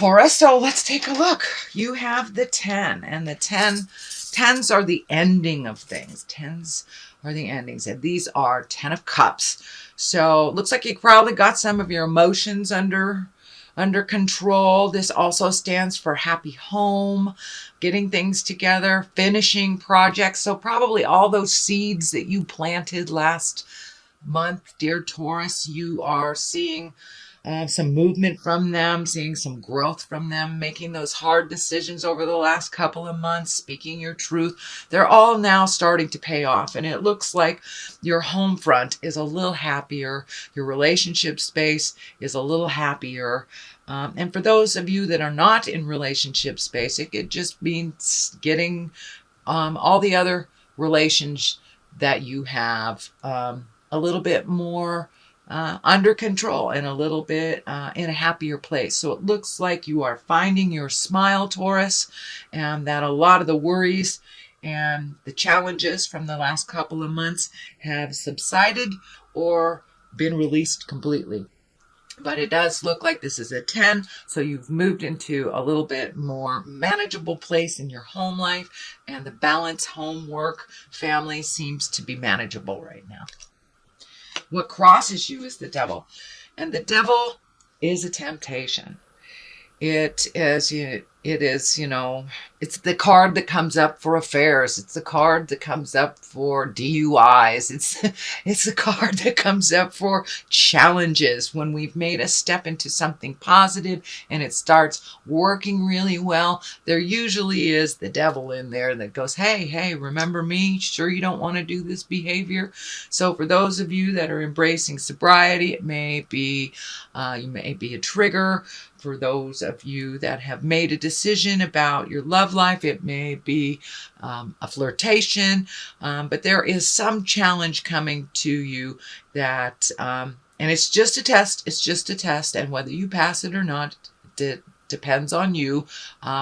Taurus. So let's take a look. You have the 10, and the tens are the ending of things. Tens are the endings, and these are 10 of Cups. So it looks like you probably got some of your emotions under control. This also stands for happy home, getting things together, finishing projects. So probably all those seeds that you planted last month, dear Taurus, you are seeing some movement from them, seeing some growth from them, making those hard decisions over the last couple of months, speaking your truth. They're all now starting to pay off. And it looks like your home front is a little happier. Your relationship space is a little happier. And for those of you that are not in relationship space, it could just means getting all the other relations that you have a little bit more under control and a little bit in a happier place. So it looks like you are finding your smile, Taurus, and that a lot of the worries and the challenges from the last couple of months have subsided or been released completely. But it does look like this is a 10, so you've moved into a little bit more manageable place in your home life, and the balance, home, work, family seems to be manageable right now. What crosses you is the devil. And the devil is a temptation. It is, it's the card that comes up for affairs. It's the card that comes up for DUIs. It's the card that comes up for challenges when we've made a step into something positive and it starts working really well. There usually is the devil in there that goes, hey, remember me? Sure you don't want to do this behavior? So for those of you that are embracing sobriety, it may be, you may be a trigger. For those of you that have made a decision about your love life, it may be a flirtation, but there is some challenge coming to you that, and it's just a test. It's just a test, and whether you pass it or not depends on you.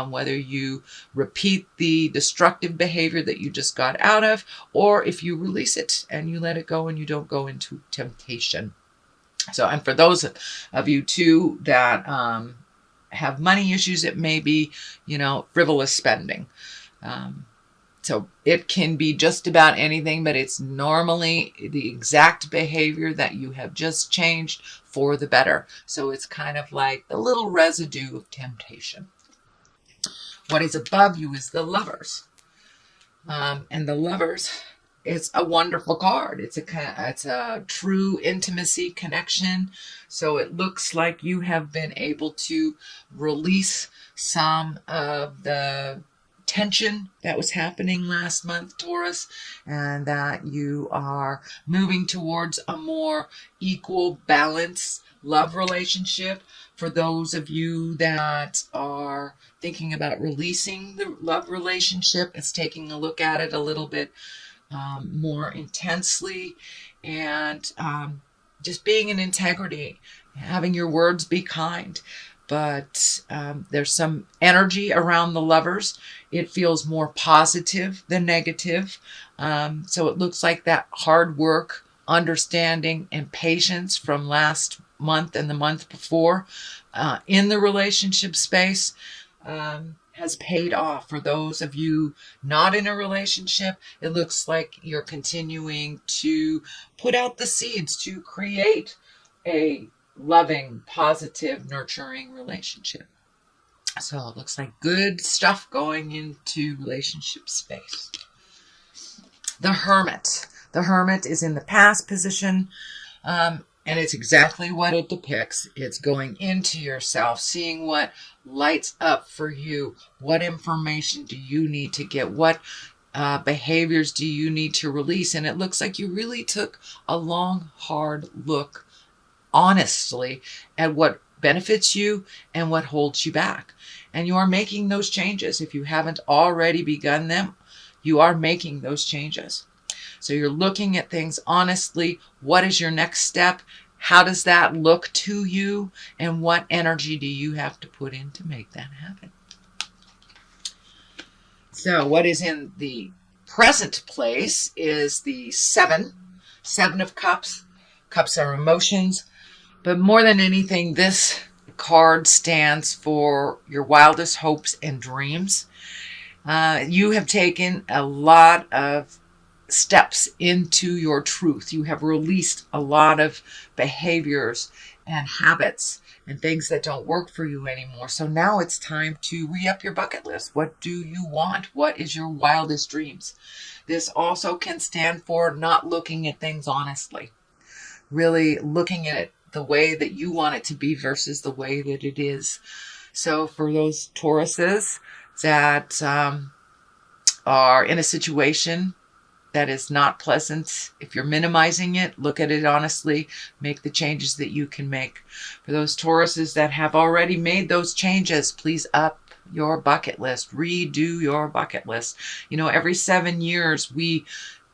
Whether you repeat the destructive behavior that you just got out of, or if you release it and you let it go and you don't go into temptation. So, and for those of you too that have money issues, it may be, frivolous spending. So it can be just about anything, but it's normally the exact behavior that you have just changed for the better. So it's kind of like the little residue of temptation. What is above you is the Lovers. And the Lovers, it's a wonderful card. It's a true intimacy connection. So it looks like you have been able to release some of the tension that was happening last month, Taurus, and that you are moving towards a more equal, balanced love relationship. For those of you that are thinking about releasing the love relationship, it's taking a look at it a little bit more intensely, and just being in integrity, having your words be kind. But there's some energy around the Lovers. It feels more positive than negative. So it looks like that hard work, understanding, and patience from last month and the month before in the relationship space has paid off. For those of you not in a relationship, it looks like you're continuing to put out the seeds to create a loving, positive, nurturing relationship. So it looks like good stuff going into relationship space. The Hermit. The Hermit is in the past position. And it's exactly what it depicts. It's going into yourself, seeing what lights up for you. What information do you need to get? What behaviors do you need to release? And it looks like you really took a long, hard look, honestly, at what benefits you and what holds you back. And you are making those changes. If you haven't already begun them, you are making those changes. So you're looking at things honestly. What is your next step? How does that look to you? And what energy do you have to put in to make that happen? So what is in the present place is the 7 of Cups. Cups are emotions. But more than anything, this card stands for your wildest hopes and dreams. You have taken a lot of steps into your truth. You have released a lot of behaviors and habits and things that don't work for you anymore. So now it's time to re-up your bucket list. What do you want? What is your wildest dreams? This also can stand for not looking at things honestly, really looking at it the way that you want it to be versus the way that it is. So for those Tauruses that are in a situation that is not pleasant, if you're minimizing it, look at it honestly, make the changes that you can make. For those Tauruses that have already made those changes, please up your bucket list, redo your bucket list. You know, every 7 years we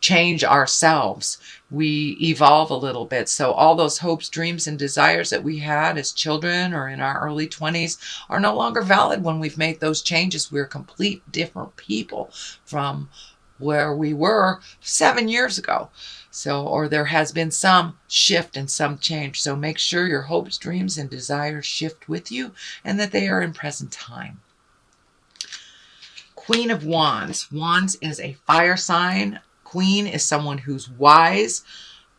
change ourselves, we evolve a little bit. So all those hopes, dreams, and desires that we had as children or in our early 20s are no longer valid when we've made those changes. We're complete different people from where we were 7 years ago. So, or there has been some shift and some change. So make sure your hopes, dreams, and desires shift with you and that they are in present time. Queen of Wands. Wands is a fire sign. Queen is someone who's wise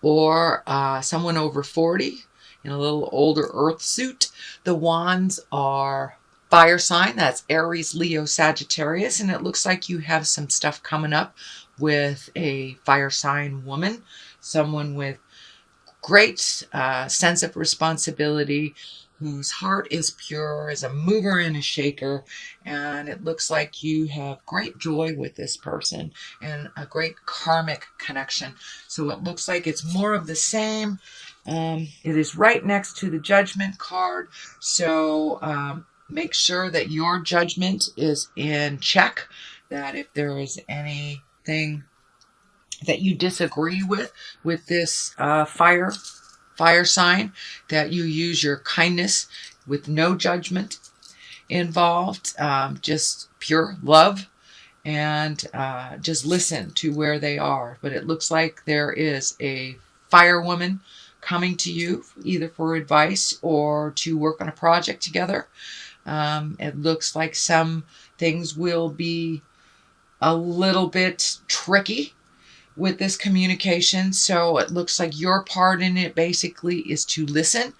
or someone over 40 in a little older earth suit. The Wands are fire sign. That's Aries, Leo, Sagittarius. And it looks like you have some stuff coming up with a fire sign woman, someone with great sense of responsibility, whose heart is pure, is a mover and a shaker, and it looks like you have great joy with this person and a great karmic connection. So it looks like it's more of the same. It is right next to the Judgment card, so make sure that your judgment is in check, that if there is anything that you disagree with this fire sign, that you use your kindness with no judgment involved, just pure love, and just listen to where they are. But it looks like there is a fire woman coming to you either for advice or to work on a project together. It looks like some things will be a little bit tricky with this communication. So it looks like your part in it basically is to listen.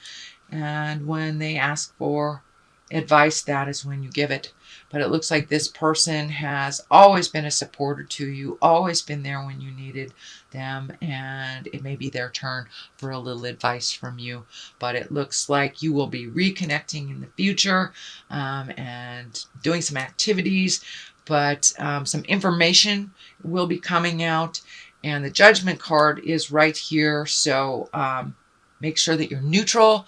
And when they ask for advice, that is when you give it. But it looks like this person has always been a supporter to you, always been there when you needed them. And it may be their turn for a little advice from you. But it looks like you will be reconnecting in the future and doing some activities. But some information will be coming out. And the Judgment card is right here. So make sure that you're neutral,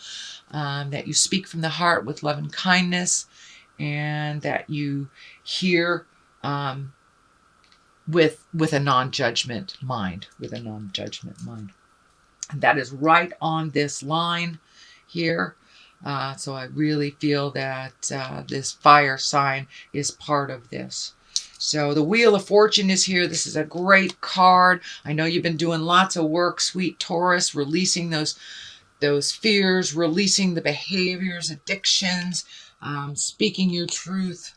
that you speak from the heart with love and kindness, and that you hear with a non-judgment mind, And that is right on this line here. So I really feel that this fire sign is part of this. So the Wheel of Fortune is here. This is a great card. I know you've been doing lots of work, sweet Taurus, releasing those fears, releasing the behaviors, addictions, speaking your truth.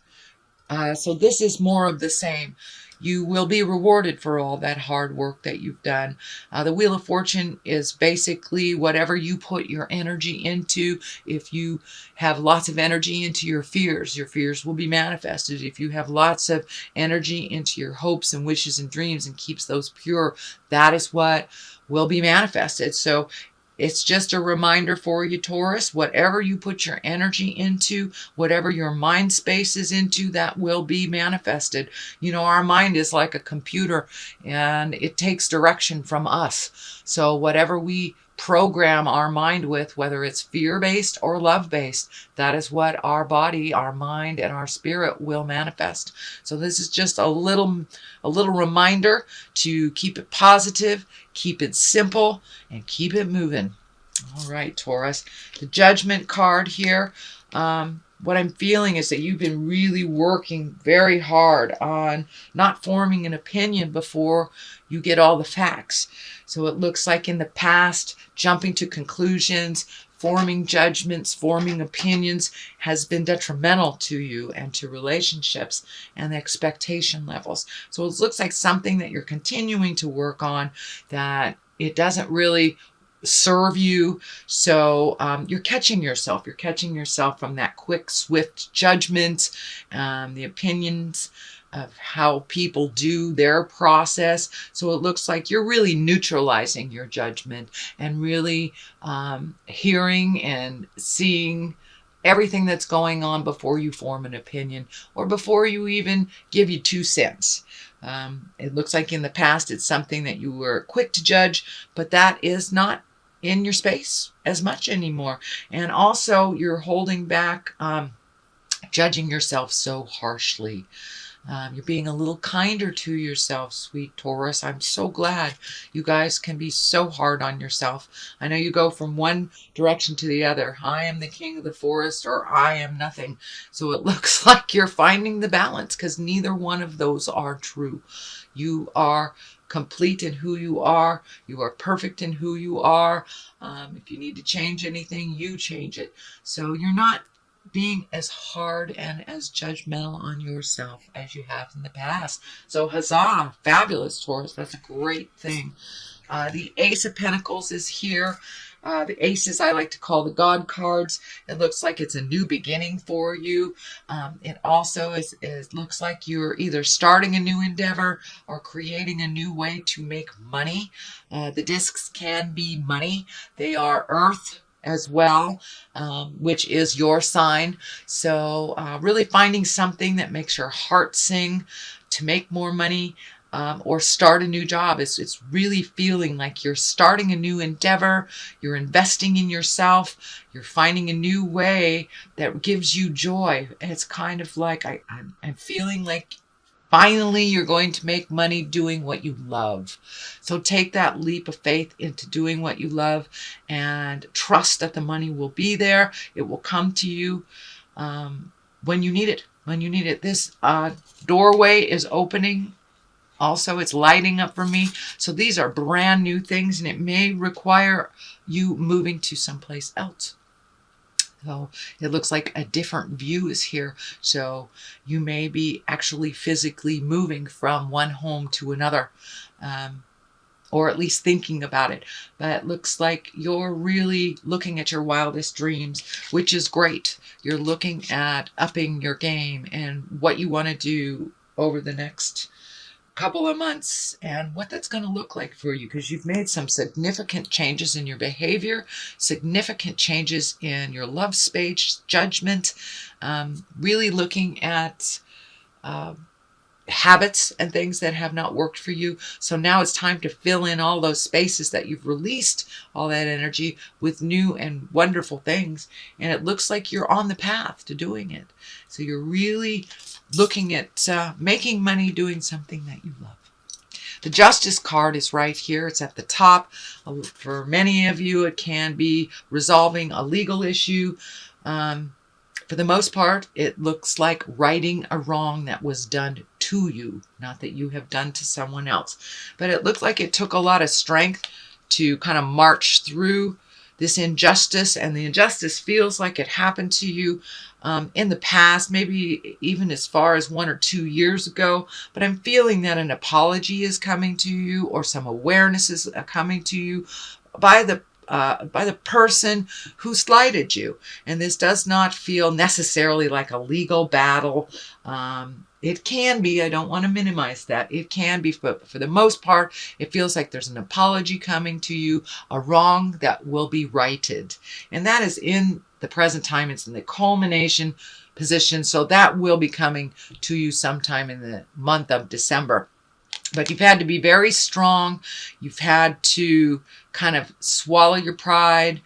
So this is more of the same. You will be rewarded for all that hard work that you've done. The Wheel of Fortune is basically whatever you put your energy into. If you have lots of energy into your fears will be manifested. If you have lots of energy into your hopes and wishes and dreams and keeps those pure, that is what will be manifested. So it's just a reminder for you, Taurus. Whatever you put your energy into, whatever your mind space is into, that will be manifested. You know, our mind is like a computer and it takes direction from us. So whatever we program our mind with, whether it's fear-based or love-based, that is what our body, our mind, and our spirit will manifest. So this is just a little reminder to keep it positive, keep it simple, and keep it moving. All right, Taurus. The Judgment card here. What I'm feeling is that you've been really working very hard on not forming an opinion before you get all the facts. So it looks like in the past, jumping to conclusions, forming judgments, forming opinions has been detrimental to you and to relationships and the expectation levels. So it looks like something that you're continuing to work on, that it doesn't really serve you. So you're catching yourself. You're catching yourself from that quick, swift judgment, the opinions of how people do their process. So it looks like you're really neutralizing your judgment and really hearing and seeing everything that's going on before you form an opinion or before you even give you 2 cents. It looks like in the past it's something that you were quick to judge, but that is not in your space as much anymore. And also you're holding back judging yourself so harshly. You're being a little kinder to yourself, sweet Taurus. I'm so glad you guys can be so hard on yourself. I know you go from one direction to the other. I am the king of the forest, or I am nothing. So it looks like you're finding the balance, because neither one of those are true. You are complete in who you are. You are perfect in who you are. If you need to change anything, you change it. So you're not being as hard and as judgmental on yourself as you have in the past. So huzzah, fabulous, Taurus. That's a great thing. The Ace of Pentacles is here. The aces I like to call the God cards. It looks like it's a new beginning for you. It also looks like you're either starting a new endeavor or creating a new way to make money. The discs can be money. They are earth as well, which is your sign. So really finding something that makes your heart sing to make more money. Or start a new job. It's really feeling like you're starting a new endeavor, you're investing in yourself, you're finding a new way that gives you joy. And it's kind of like I'm feeling like finally you're going to make money doing what you love. So take that leap of faith into doing what you love and trust that the money will be there. It will come to you when you need it. When you need it. This doorway is opening. Also, it's lighting up for me. So these are brand new things, and it may require you moving to someplace else. So it looks like a different view is here. So you may be actually physically moving from one home to another, or at least thinking about it. But it looks like you're really looking at your wildest dreams, which is great. You're looking at upping your game and what you want to do over the next couple of months and what that's going to look like for you, because you've made some significant changes in your behavior, significant changes in your love space, judgment, really looking at habits and things that have not worked for you. So now it's time to fill in all those spaces that you've released all that energy with new and wonderful things. And it looks like you're on the path to doing it. So you're really looking at making money doing something that you love. The Justice card is right here. It's at the top. For many of you, it can be resolving a legal issue. For the most part, it looks like righting a wrong that was done to you, not that you have done to someone else. But it looks like it took a lot of strength to kind of march through this injustice, and the injustice feels like it happened to you in the past, maybe even as far as 1 or 2 years ago. But I'm feeling that an apology is coming to you, or some awareness is coming to you by the person who slighted you. And this does not feel necessarily like a legal battle. It can be. I don't want to minimize that. It can be, but for the most part, it feels like there's an apology coming to you, a wrong that will be righted. And that is in the present time. It's in the culmination position. So that will be coming to you sometime in the month of December. But you've had to be very strong. You've had to kind of swallow your pride,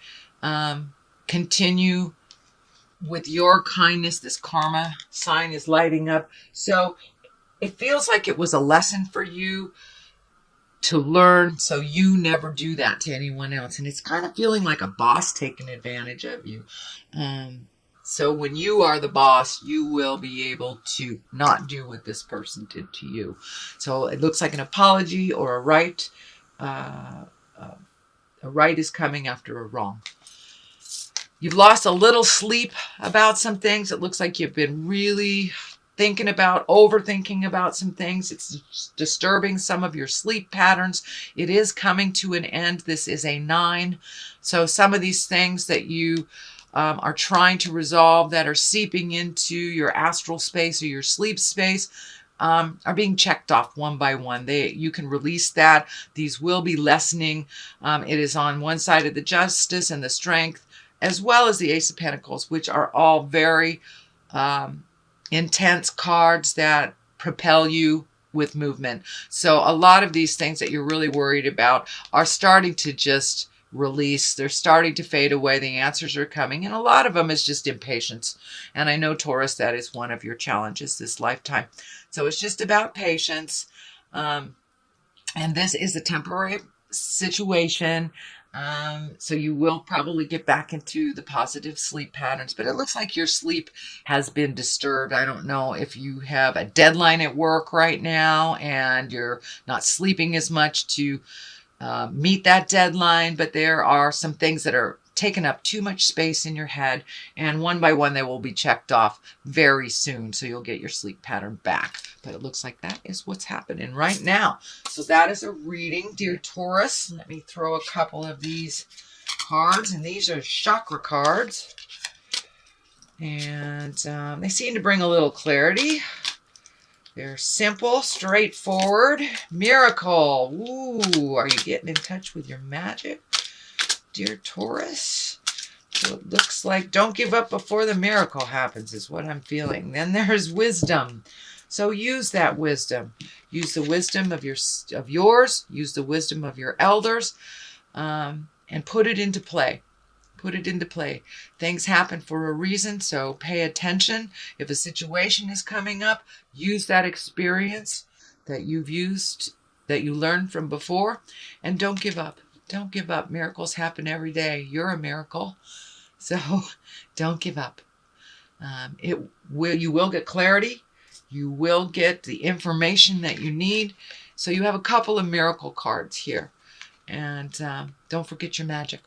continue with your kindness. This karma sign is lighting up. So it feels like it was a lesson for you to learn, so you never do that to anyone else. And it's kind of feeling like a boss taking advantage of you. So when you are the boss, you will be able to not do what this person did to you. So it looks like an apology or a right. A right is coming after a wrong. You've lost a little sleep about some things. It looks like you've been really thinking about, overthinking about some things. It's disturbing some of your sleep patterns. It is coming to an end. This is a 9. So some of these things that you are trying to resolve that are seeping into your astral space or your sleep space are being checked off one by one. You can release that. These will be lessening. It is on one side of the justice and the strength, as well as the Ace of Pentacles, which are all very intense cards that propel you with movement. So a lot of these things that you're really worried about are starting to just release. They're starting to fade away. The answers are coming, and a lot of them is just impatience. And I know, Taurus, that is one of your challenges this lifetime. So it's just about patience. And this is a temporary situation. So you will probably get back into the positive sleep patterns, but it looks like your sleep has been disturbed. I don't know if you have a deadline at work right now and you're not sleeping as much to meet that deadline, but there are some things that are taking up too much space in your head, and one by one they will be checked off very soon, so you'll get your sleep pattern back. But it looks like that is what's happening right now. So that is a reading, dear Taurus. Let me throw a couple of these cards, and these are chakra cards, and they seem to bring a little clarity. They're simple, straightforward. Miracle. Ooh, are you getting in touch with your magic, dear Taurus? So it looks like don't give up before the miracle happens is what I'm feeling. Then there's wisdom. So use that wisdom. Use the wisdom of yours. Use the wisdom of your elders, and put it into play. Put it into play. Things happen for a reason, so pay attention. If a situation is coming up, use that experience that you've used, that you learned from before, and don't give up. Don't give up. Miracles happen every day. You're a miracle, so don't give up. You will get clarity. You will get the information that you need. So you have a couple of miracle cards here, and don't forget your magic.